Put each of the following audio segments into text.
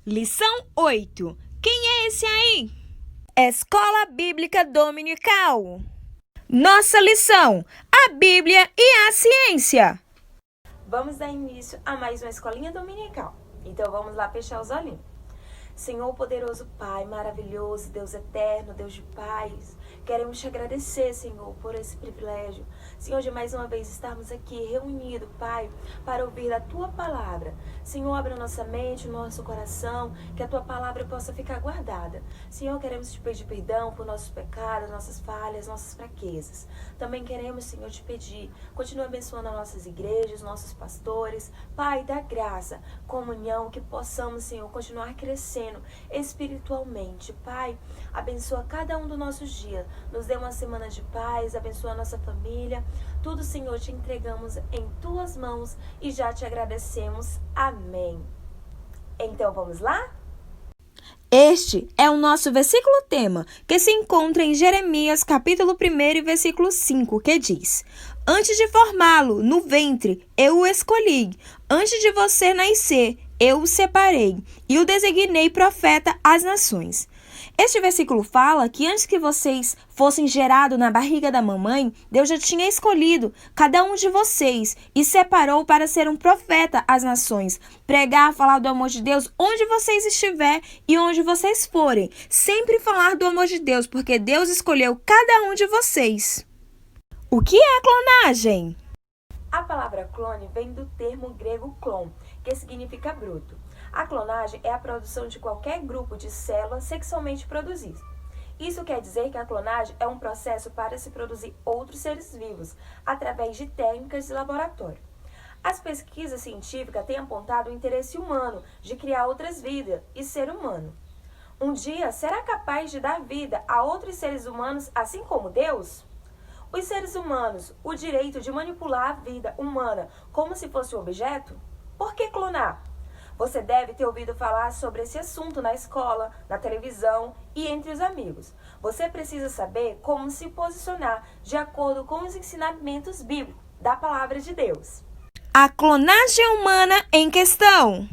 Lição 8. Quem é esse aí? Escola Bíblica Dominical. Nossa lição: a Bíblia e a ciência. Vamos dar início a mais uma escolinha dominical. Então vamos lá fechar os olhinhos. Senhor poderoso Pai, maravilhoso, Deus eterno, Deus de paz, queremos te agradecer, Senhor, por esse privilégio. Senhor, de mais uma vez estarmos aqui reunidos, Pai, para ouvir a Tua palavra. Senhor, abra nossa mente, nosso coração, que a Tua palavra possa ficar guardada. Senhor, queremos te pedir perdão por nossos pecados, nossas falhas, nossas fraquezas. Também queremos, Senhor, te pedir, continua abençoando as nossas igrejas, nossos pastores. Pai, dá graça, comunhão, que possamos, Senhor, continuar crescendo espiritualmente. Pai, abençoa cada um dos nossos dias, nos dê uma semana de paz, abençoa a nossa família, tudo, Senhor, te entregamos em Tuas mãos e já te agradecemos. Amém. Então vamos lá? Este é o nosso versículo tema, que se encontra em Jeremias, capítulo 1 e versículo 5, que diz: Antes de formá-lo no ventre, eu o escolhi. Antes de você nascer, eu o separei e o designei profeta às nações. Este versículo fala que antes que vocês fossem gerados na barriga da mamãe, Deus já tinha escolhido cada um de vocês e separou para ser um profeta às nações, pregar, falar do amor de Deus onde vocês estiverem e onde vocês forem. Sempre falar do amor de Deus, porque Deus escolheu cada um de vocês. O que é a clonagem? A palavra clone vem do termo grego clon, que significa bruto. A clonagem é a produção de qualquer grupo de células sexualmente produzidas. Isso quer dizer que a clonagem é um processo para se produzir outros seres vivos, através de técnicas de laboratório. As pesquisas científicas têm apontado o interesse humano de criar outras vidas e ser humano. Um dia, será capaz de dar vida a outros seres humanos assim como Deus? Os seres humanos, o direito de manipular a vida humana como se fosse um objeto? Por que clonar? Você deve ter ouvido falar sobre esse assunto na escola, na televisão e entre os amigos. Você precisa saber como se posicionar de acordo com os ensinamentos bíblicos da palavra de Deus. A clonagem humana em questão.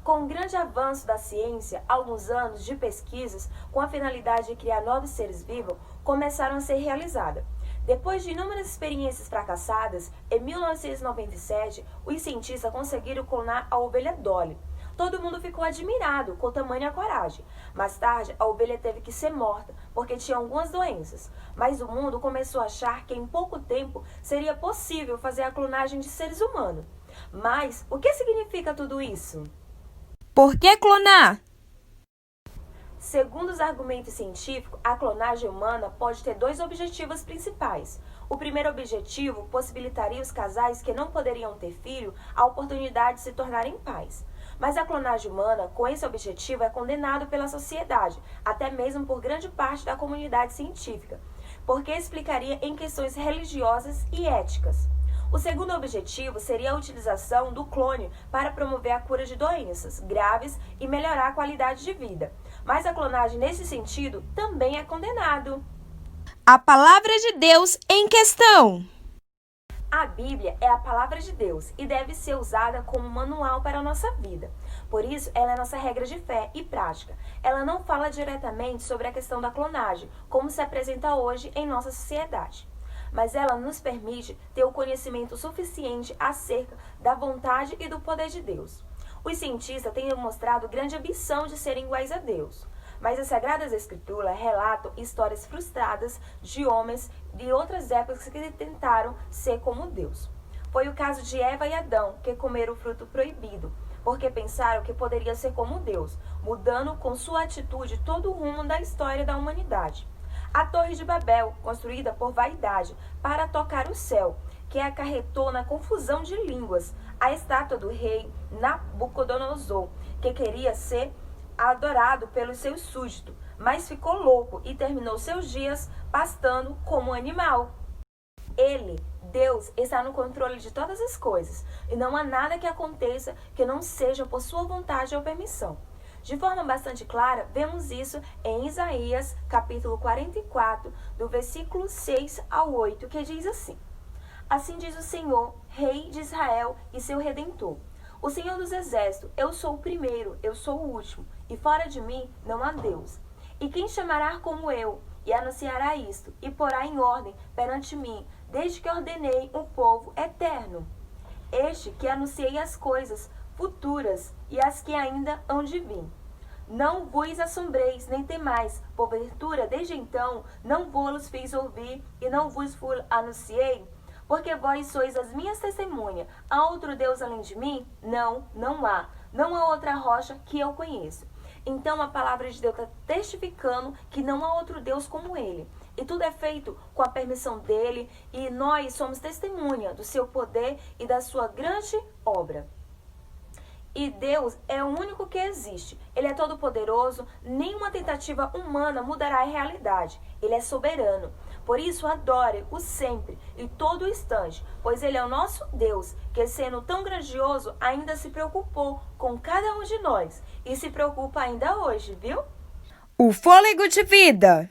Com o grande avanço da ciência, alguns anos de pesquisas com a finalidade de criar novos seres vivos começaram a ser realizadas. Depois de inúmeras experiências fracassadas, em 1997, os cientistas conseguiram clonar a ovelha Dolly. Todo mundo ficou admirado com tamanha coragem. Mais tarde, a ovelha teve que ser morta, porque tinha algumas doenças. Mas o mundo começou a achar que em pouco tempo seria possível fazer a clonagem de seres humanos. Mas o que significa tudo isso? Por que clonar? Segundo os argumentos científicos, a clonagem humana pode ter dois objetivos principais. O primeiro objetivo possibilitaria os casais que não poderiam ter filho a oportunidade de se tornarem pais. Mas a clonagem humana, com esse objetivo, é condenado pela sociedade, até mesmo por grande parte da comunidade científica, porque explicaria em questões religiosas e éticas. O segundo objetivo seria a utilização do clone para promover a cura de doenças graves e melhorar a qualidade de vida. Mas a clonagem, nesse sentido, também é condenado. A palavra de Deus em questão. A Bíblia é a palavra de Deus e deve ser usada como manual para a nossa vida. Por isso, ela é nossa regra de fé e prática. Ela não fala diretamente sobre a questão da clonagem, como se apresenta hoje em nossa sociedade. Mas ela nos permite ter o conhecimento suficiente acerca da vontade e do poder de Deus. Os cientistas têm demonstrado grande ambição de serem iguais a Deus, mas as Sagradas Escrituras relatam histórias frustradas de homens de outras épocas que tentaram ser como Deus. Foi o caso de Eva e Adão, que comeram o fruto proibido, porque pensaram que poderia ser como Deus, mudando com sua atitude todo o rumo da história da humanidade. A Torre de Babel, construída por vaidade para tocar o céu, que acarretou na confusão de línguas. A estátua do rei Nabucodonosor, que queria ser adorado pelos seus súditos, mas ficou louco e terminou seus dias pastando como animal. Ele, Deus, está no controle de todas as coisas, e não há nada que aconteça que não seja por sua vontade ou permissão. De forma bastante clara, vemos isso em Isaías, capítulo 44, do versículo 6 ao 8, que diz assim: Assim diz o Senhor, Rei de Israel e seu Redentor: O Senhor dos Exércitos, eu sou o primeiro, eu sou o último, e fora de mim não há Deus. E quem chamará como eu, e anunciará isto, e porá em ordem perante mim, desde que ordenei um povo eterno? Este que anunciei as coisas futuras e as que ainda hão de vir. Não vos assombreis, nem temais, porventura, desde então, não vos fiz ouvir, e não vos anunciei? Porque vós sois as minhas testemunhas. Há outro Deus além de mim? Não, não há. Não há outra rocha que eu conheço. Então a palavra de Deus está testificando que não há outro Deus como ele. E tudo é feito com a permissão dele, e nós somos testemunha do seu poder e da sua grande obra. E Deus é o único que existe. Ele é todo-poderoso, nenhuma tentativa humana mudará a realidade. Ele é soberano. Por isso, adore-o sempre e todo instante, pois Ele é o nosso Deus, que sendo tão grandioso, ainda se preocupou com cada um de nós. E se preocupa ainda hoje, viu? O fôlego de vida.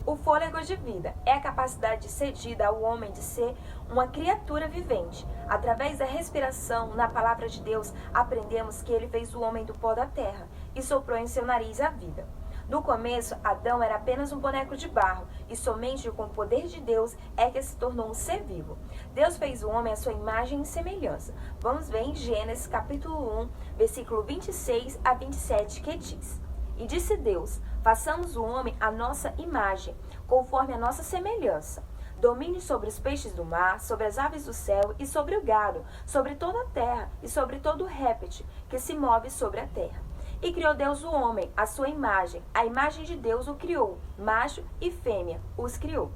O fôlego de vida é a capacidade cedida ao homem de ser uma criatura vivente. Através da respiração, na palavra de Deus, aprendemos que ele fez o homem do pó da terra e soprou em seu nariz a vida. No começo, Adão era apenas um boneco de barro, e somente com o poder de Deus é que se tornou um ser vivo. Deus fez o homem à sua imagem e semelhança. Vamos ver em Gênesis capítulo 1, versículo 26 a 27, que diz: E disse Deus, façamos o homem à nossa imagem, conforme a nossa semelhança. Domine sobre os peixes do mar, sobre as aves do céu e sobre o gado, sobre toda a terra e sobre todo réptil que se move sobre a terra. E criou Deus o homem, à sua imagem. A imagem de Deus o criou, macho e fêmea os criou.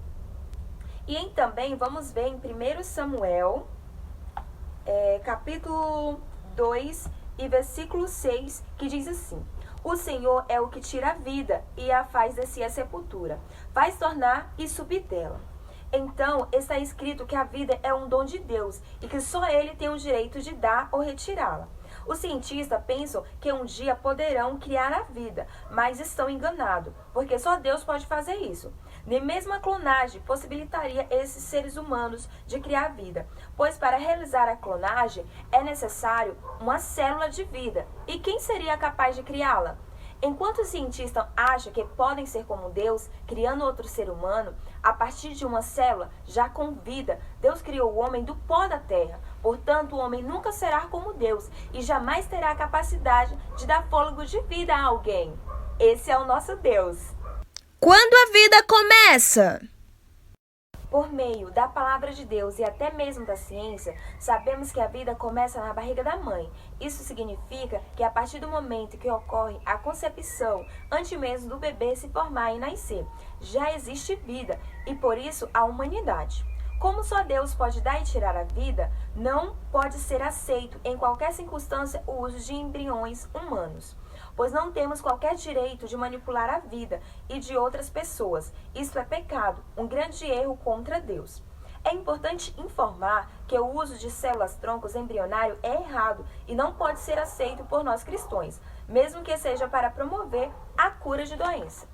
E também vamos ver em 1 Samuel, capítulo 2 e versículo 6, que diz assim: O Senhor é o que tira a vida e a faz descer a sepultura, faz tornar e subir dela. Então, está escrito que a vida é um dom de Deus e que só Ele tem o direito de dar ou retirá-la. Os cientistas pensam que um dia poderão criar a vida, mas estão enganados, porque só Deus pode fazer isso. Nem mesmo a clonagem possibilitaria esses seres humanos de criar vida, pois para realizar a clonagem é necessário uma célula de vida. E quem seria capaz de criá-la? Enquanto os cientistas acham que podem ser como Deus, criando outro ser humano, a partir de uma célula já com vida, Deus criou o homem do pó da terra. Portanto, o homem nunca será como Deus e jamais terá a capacidade de dar fôlego de vida a alguém. Esse é o nosso Deus. Quando a vida começa? Por meio da palavra de Deus e até mesmo da ciência, sabemos que a vida começa na barriga da mãe. Isso significa que a partir do momento que ocorre a concepção, antes mesmo do bebê se formar e nascer, já existe vida e por isso a humanidade. Como só Deus pode dar e tirar a vida, não pode ser aceito em qualquer circunstância o uso de embriões humanos, pois não temos qualquer direito de manipular a vida e de outras pessoas. Isso é pecado, um grande erro contra Deus. É importante informar que o uso de células-troncos embrionário é errado e não pode ser aceito por nós cristãos, mesmo que seja para promover a cura de doença.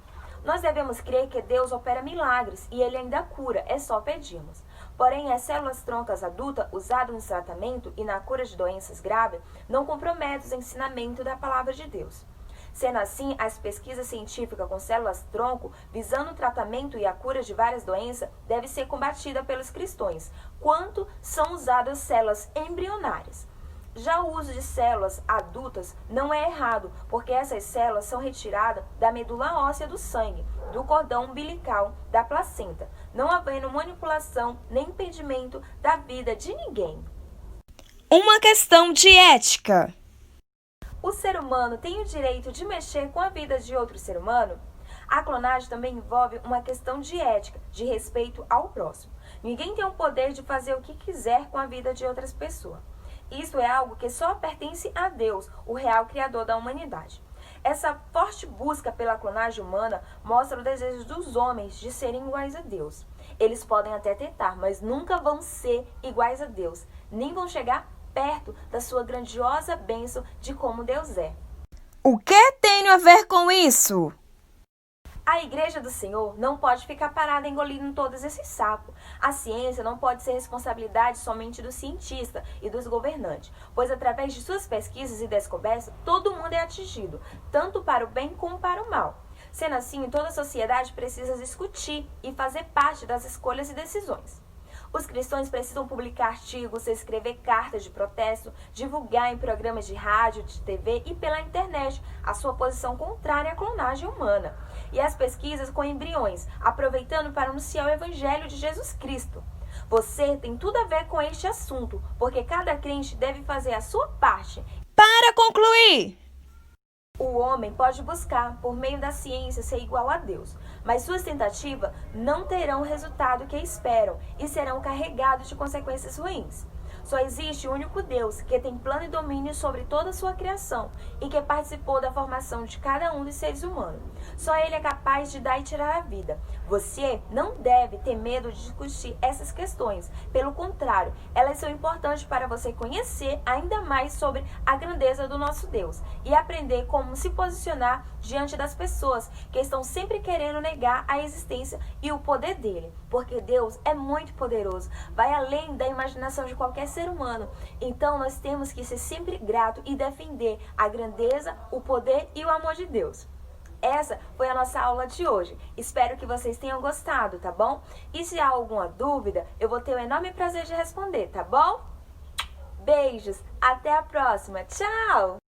Nós devemos crer que Deus opera milagres e Ele ainda cura, é só pedirmos. Porém, as células-troncas adultas usadas no tratamento e na cura de doenças graves não comprometem o ensinamento da palavra de Deus. Sendo assim, as pesquisas científicas com células-tronco visando o tratamento e a cura de várias doenças devem ser combatidas pelos cristãos, quanto são usadas células embrionárias. Já o uso de células adultas não é errado, porque essas células são retiradas da medula óssea do sangue, do cordão umbilical, da placenta, não havendo manipulação nem impedimento da vida de ninguém. Uma questão de ética. O ser humano tem o direito de mexer com a vida de outro ser humano? A clonagem também envolve uma questão de ética, de respeito ao próximo. Ninguém tem o poder de fazer o que quiser com a vida de outras pessoas. Isso é algo que só pertence a Deus, o real Criador da humanidade. Essa forte busca pela clonagem humana mostra o desejo dos homens de serem iguais a Deus. Eles podem até tentar, mas nunca vão ser iguais a Deus, nem vão chegar perto da sua grandiosa bênção de como Deus é. O que tem a ver com isso? A igreja do Senhor não pode ficar parada engolindo todos esses sapos. A ciência não pode ser responsabilidade somente do cientista e dos governantes, pois através de suas pesquisas e descobertas, todo mundo é atingido, tanto para o bem como para o mal. Sendo assim, toda a sociedade precisa discutir e fazer parte das escolhas e decisões. Os cristãos precisam publicar artigos, escrever cartas de protesto, divulgar em programas de rádio, de TV e pela internet a sua posição contrária à clonagem humana. E as pesquisas com embriões, aproveitando para anunciar o Evangelho de Jesus Cristo. Você tem tudo a ver com este assunto, porque cada crente deve fazer a sua parte. Para concluir, O homem pode buscar, por meio da ciência, ser igual a Deus, mas suas tentativas não terão o resultado que esperam e serão carregados de consequências ruins. Só existe um único Deus que tem plano e domínio sobre toda a sua criação e que participou da formação de cada um dos seres humanos. Só Ele é capaz de dar e tirar a vida. Você não deve ter medo de discutir essas questões. Pelo contrário, elas são importantes para você conhecer ainda mais sobre a grandeza do nosso Deus e aprender como se posicionar diante das pessoas que estão sempre querendo negar a existência e o poder dele. Porque Deus é muito poderoso, vai além da imaginação de qualquer ser humano. Então nós temos que ser sempre grato e defender a grandeza, o poder e o amor de Deus. Essa foi a nossa aula de hoje. Espero que vocês tenham gostado, tá bom? E se há alguma dúvida, eu vou ter o enorme prazer de responder, tá bom? Beijos, até a próxima. Tchau!